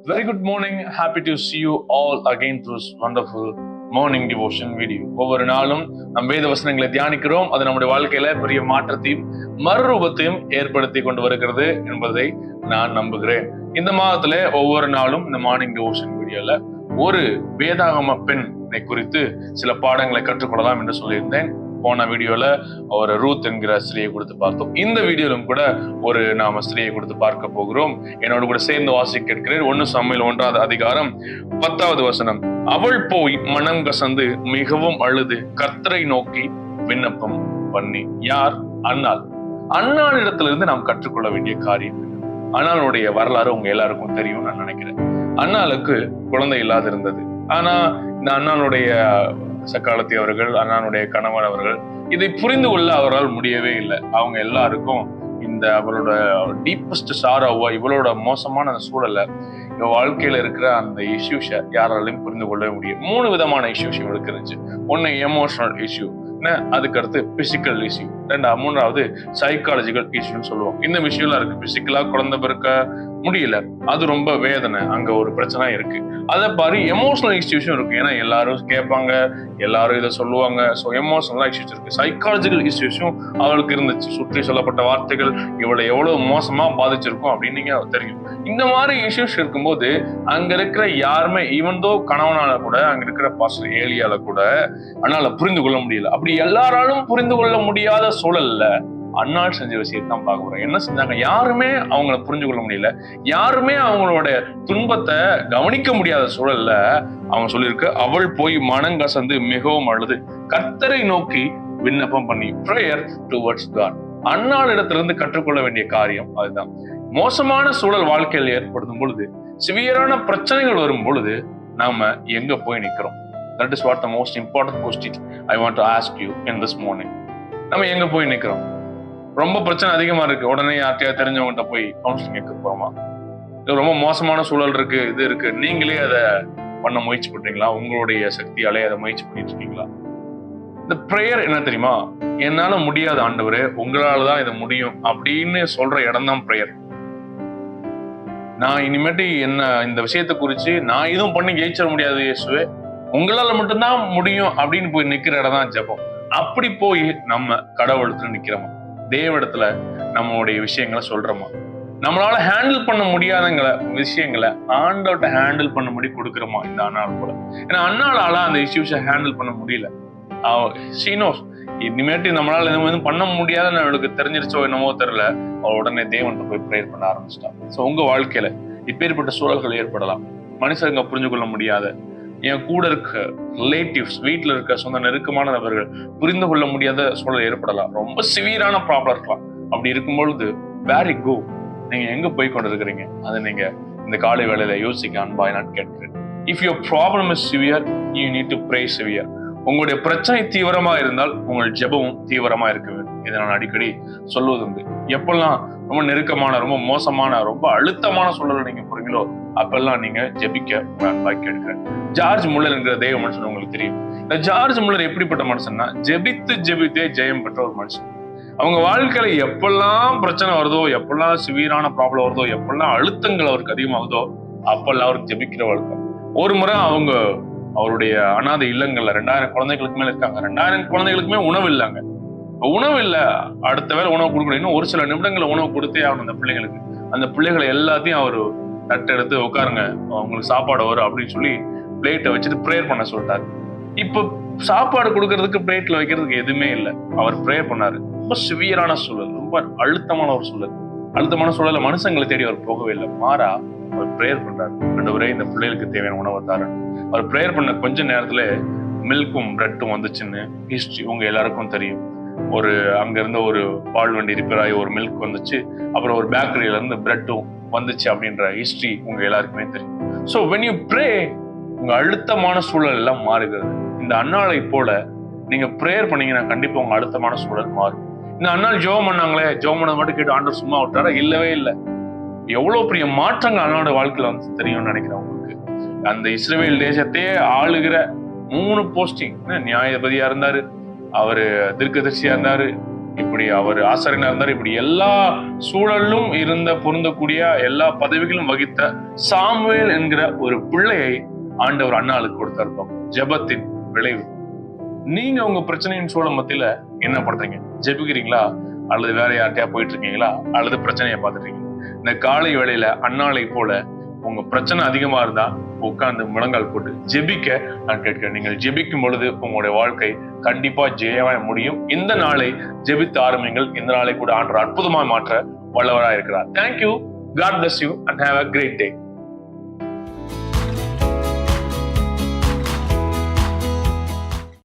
Very good morning. Happy to see you all again through this wonderful morning devotion video. ஒவ்வொரு நாளும் நம் வேத வசனங்களை தியானிக்கிறோம். அது நம்முடைய வாழ்க்கையில பெரிய மாற்றத்தையும் மறுரூபத்தையும் ஏற்படுத்தி கொண்டு வருகிறது என்பதை நான் நம்புகிறேன். இந்த மாதத்துல ஒவ்வொரு நாளும் இந்த மார்னிங் டிவோஷன் வீடியோல ஒரு வேதாகம பெண்ணை குறித்து சில பாடங்களை கற்றுக்கொள்ளலாம் என்று சொல்லியிருந்தேன். போன வீடியோல ஒரு ரூத் என்கிற ஸ்திரியை கொடுத்து பார்த்தோம். இந்த வீடியோலும் கூட ஒரு நாம ஸ்திரியை கொடுத்து பார்க்க போகிறோம். என்னோட கூட சேர்ந்து வாசிக்க கேட்கிறேன். 1 சாமுவேல் 1 அதிகாரம் 10 வசனம். அவள் போய் மனம் கசந்து மிகவும் அழுது கர்த்தரை நோக்கி விண்ணப்பம் பண்ணி. யார்? அன்னாள். அன்னாளிடத்திலிருந்து நாம் கற்றுக்கொள்ள வேண்டிய காரியம். அன்னாளுடைய வரலாறு உங்க எல்லாருக்கும் தெரியும் நான் நினைக்கிறேன். அன்னாளுக்கு குழந்தை இல்லாது இருந்தது. ஆனா இந்த அன்னாளுடைய சக்காலத்தி அவர்கள், அண்ணானுடைய கணவன் அவர்கள் இதை புரிந்து கொள்ள அவரால் முடியவே இல்லை. அவங்க எல்லாருக்கும் இந்த அவளோட டீப்பஸ்ட் சாராவா, இவளோட மோசமான அந்த சூழல்ல இவ வாழ்க்கையில இருக்கிற அந்த இஷ்யூஸை யாராலையும் புரிந்து கொள்ளவே முடியும். 3 விதமான இஷ்யூஸ் இவளுக்கு இருந்துச்சு. ஒன்னு எமோஷனல் இஷ்யூ, அதுக்கு அடுத்து பிசிக்கல் இஷ்யூ, மூணாவது சைக்காலஜிக்கல் இஷ்யூன்னு சொல்லுவோம். இந்த விஷயம்லாம் இருக்கு. பிசிக்கலா குழந்தை பிறக்க முடியல, அது ரொம்ப வேதனை, அங்க ஒரு பிரச்சனை இருக்கு. அதை பாரு எமோஷனல் இஷ்யூஸும் இருக்கு. ஏன்னா எல்லாரும் கேட்பாங்க, எல்லாரும் இதை சொல்லுவாங்க. ஸோ எமோஷனல் இஷ்யூஸ் இருக்கு. சைக்காலஜிக்கல் இஷ்யூஸும் அவளுக்கு இருந்துச்சு. சுற்றி சொல்லப்பட்ட வார்த்தைகள் இவளை எவ்வளவு மோசமா பாதிச்சிருக்கும் அப்படின்னு நீங்க தெரியும். இந்த மாதிரி இஷ்யூஸ் இருக்கும்போது அங்க இருக்கிற யாருமே, ஈவன் தோ கணவனால கூட, அங்க இருக்கிற பாஸ்டர் ஏலியால கூட அண்ணால புரிந்து கொள்ள முடியல. அப்படி எல்லாராலும் புரிந்து கொள்ள முடியாத சூழல்ல அன்னாள் செஞ்ச விஷயத்தான் பார்க்க போறோம். என்ன செஞ்சாங்க? யாருமே அவங்கள புரிஞ்சு கொள்ள முடியல, யாருமே அவங்களோட துன்பத்தை கவனிக்க முடியாத சூழல்ல அவங்க சொல்லியிருக்கு, அவள் போய் மனங்கசந்து மிகவும் அழுது கர்த்தரை நோக்கி விண்ணப்பம் பண்ணி. Prayer towards God. அன்னாள் இடத்திலிருந்து கற்றுக்கொள்ள வேண்டிய காரியம் அதுதான். மோசமான சூழல் வாழ்க்கையில் ஏற்படுத்தும் பொழுது, சிவியரான பிரச்சனைகள் வரும் பொழுது நாம எங்க போய் நிக்கிறோம்? That is what the most important question I want to ask you in this morning. நம்ம எங்க போய் நிக்கிறோம்? ரொம்ப பிரச்சனை அதிகமா இருக்கு, உடனே யார்ட்டையாவது தெரிஞ்சவங்ககிட்ட போய் கவுன்சிலிங் கேட்க போறோமா? இது ரொம்ப மோசமான சூழல் இருக்கு, இது இருக்கு, நீங்களே அதை பண்ண முயற்சி பண்றீங்களா? உங்களுடைய சக்தியாலே அதை முயற்சி பண்ணிட்டு இருக்கீங்களா? இந்த பிரேயர் என்ன தெரியுமா? என்னால முடியாத ஆண்டவரே, உங்களாலதான் இதை முடியும் அப்படின்னு சொல்ற இடம் தான் பிரேயர். நான் இனிமேட்டு என்ன இந்த விஷயத்தை குறிச்சு நான் எதுவும் பண்ணி ஜெயிச்சிட முடியாது இயேசுவே, உங்களால மட்டும்தான் முடியும் அப்படின்னு போய் நிக்கிற இடம் தான் ஜெபம். அப்படி போய் நம்ம கடவுளத்துல நிக்கிறோமா? தேவனிடத்துல நம்மளுடைய விஷயங்களை சொல்றோமா? நம்மளால ஹேண்டில் பண்ண முடியாதங்களை விஷயங்களை ஆண்டவர்கிட்ட ஹேண்டில் பண்ண முடி கொடுக்குறோமா? இந்த அண்ணாள் கூட. ஏன்னா அண்ணாளால அந்த இஷ்யூஸை ஹேண்டில் பண்ண முடியல. ஷீனோஸ் இனிமேட்டு நம்மளால எதுவும் பண்ண முடியாதுன்னு அவளுக்கு தெரிஞ்சிருச்சோ என்னமோ தெரியல, அவள் உடனே தேவன்கிட்ட போய் ப்ரேயர் பண்ண ஆரம்பிச்சிட்டா. ஸோ உங்க வாழ்க்கையில இப்பேற்பட்ட சூழல்கள் ஏற்படலாம். மனுஷங்க புரிஞ்சு கொள்ள முடியாத, என் கூட இருக்க ரிலேட்டிவ்ஸ், வீட்டுல இருக்க சொந்த நெருக்கமான நபர்கள் புரிந்து கொள்ள முடியாத சூழல் ஏற்படலாம். ரொம்ப சிவியரான ப்ராப்ளம் இருக்கலாம். அப்படி இருக்கும்பொழுது வெரி கோ, நீங்க எங்க போய் கொண்டு இருக்கிறீங்க? அதை நீங்க இந்த காலை வேளையில யோசிக்க அன்பாய் நான் கேட்கிறேன். If your problem is severe, you need to pray severe. உங்களுடைய பிரச்சனை தீவிரமா இருந்தால் உங்கள் ஜெபமும் தீவிரமா இருக்க வேண்டும். இதை நான் அடிக்கடி சொல்வதுண்டு. எப்பெல்லாம் ரொம்ப நெருக்கமான, ரொம்ப மோசமான, ரொம்ப அழுத்தமான சூழல் நீங்க போறீங்களோ அப்பெல்லாம் நீங்க ஜெபிக்க அன்பாய் கேட்கிறேன். ஜார்ஜ் முல்லர் என்கிற தெய்வ மனுஷன் உங்களுக்கு தெரியும். இந்த ஜார்ஜ் முல்லர் எப்படிப்பட்ட மனுஷன்னா, ஜெபித்தே ஜெயம் பெற்ற ஒரு மனுஷன். அவங்க வாழ்க்கையில எப்பெல்லாம் பிரச்சனை வருதோ, எப்பெல்லாம் சிவியரான ப்ராப்ளம் வருதோ, எப்பெல்லாம் அழுத்தங்கள் அவருக்கு அதிகமாகுதோ அப்பெல்லாம் அவருக்கு ஜெபிக்கிற வழக்கம். ஒரு முறை அவருடைய அனாதை இல்லங்கள்ல 2000 குழந்தைகளுக்கு மேல இருக்காங்க. 2000 குழந்தைகளுக்குமே உணவு இல்லைங்க. உணவு இல்ல, அடுத்த வேளை உணவு கொடுக்கணும், இன்னும் ஒரு சில நிமிடங்களை உணவு கொடுத்தே ஆகணும் அந்த பிள்ளைங்களுக்கு. அந்த பிள்ளைகளை எல்லாத்தையும் அவரு தட்டை எடுத்து உட்காருங்க, அவங்களுக்கு சாப்பாடு வரும் அப்படின்னு சொல்லி பிளேட்டை வச்சுட்டு ப்ரேயர் பண்ண சொல்லிட்டாரு. இப்ப சாப்பாடு கொடுக்கறதுக்கு பிளேட்ல வைக்கிறதுக்கு எதுவுமே இல்லை. அவர் ப்ரேயர் பண்ணாரு. ரொம்ப சிவியரான சூழல், ரொம்ப அழுத்தமான ஒரு சூழல். அழுத்தமான சூழல மனுஷங்களை தேடி அவர் போகவே இல்லை. மாறா அவர் ப்ரேயர் பண்றாரு, ஆண்டவரே இந்த பிள்ளைகளுக்கு தேவையான உணவை தாரு. அவர் ப்ரேயர் பண்ண கொஞ்ச நேரத்துல மில்க்கும் பிரெட்டும் வந்துச்சுன்னு ஹிஸ்டரி உங்க எல்லாருக்கும் தெரியும். அங்க இருந்த ஒரு பால் வண்டி ரிப்பேர் ஆகி ஒரு மில்க் வந்துச்சு, அப்புறம் ஒரு பேக்கரியில இருந்து பிரெட்டும் வந்துச்சு அப்படின்ற ஹிஸ்டரி உங்க எல்லாருக்குமே தெரியும். ஸோ வென் யூ ப்ரே, உங்க அழுத்தமான சூழல் எல்லாம் மாறுகிறது. இந்த அன்னாளை போல நீங்க ப்ரேயர் பண்ணீங்கன்னா கண்டிப்பா உங்க அழுத்தமான சூழல் மாறும். இந்த அன்னாள் ஜெபம் பண்ணாங்களே, ஜெபம் பண்ணது மட்டும் கேட்டு ஆண்டவர் சும்மா விட்டாரா? இல்லவே இல்லை. எவ்வளவு பெரிய மாற்றங்கள் அன்னாளோட வாழ்க்கையில வந்து தெரியும்னு நினைக்கிறேன் உங்களுக்கு. அந்த இஸ்ரவேல் தேசத்தையே ஆளுகிற 3 போஸ்டிங், நியாயாதிபதியா இருந்தாரு, அவரு தீர்க்கதரிசியா இருந்தாரு, இப்படி அவர் ஆசாரியனா இருந்தார். இப்படி எல்லா சூழலும் இருந்த பொருந்தக்கூடிய எல்லா பதவிகளும் வகித்த சாமுவேல் என்கிற ஒரு பிள்ளையை ஆண்டவர் அன்னாளுக்கு கொடுத்தார். ஜெபத்தின் விளைவு. நீங்க உங்க பிரச்சனையின் சூழல் மத்தியில என்ன பண்றீங்க? ஜெபிக்கிறீங்களா? அல்லது வேற யார்கிட்டயா போயிட்டு இருக்கீங்களா? அல்லது பிரச்சனையை பார்த்துட்டீங்க? இந்த காலை வேளையில அன்னாளை போல உங்க பிரச்சனை அதிகமா இருந்தா உட்கார்ந்து முழங்கால் போட்டு ஜெபிக்க நான் கேட்கிறேன். நீங்கள் ஜெபிக்கும் பொழுது உங்களுடைய வாழ்க்கை கண்டிப்பா ஜெயமா முடியும். இந்த நாளை ஜெபித்து ஆரம்பிங்கள். இந்த நாளை கூட ஆண்டவர் அற்புதமா மாற்ற வல்லவராக இருக்கிறார். Thank you. God bless you and have a great day.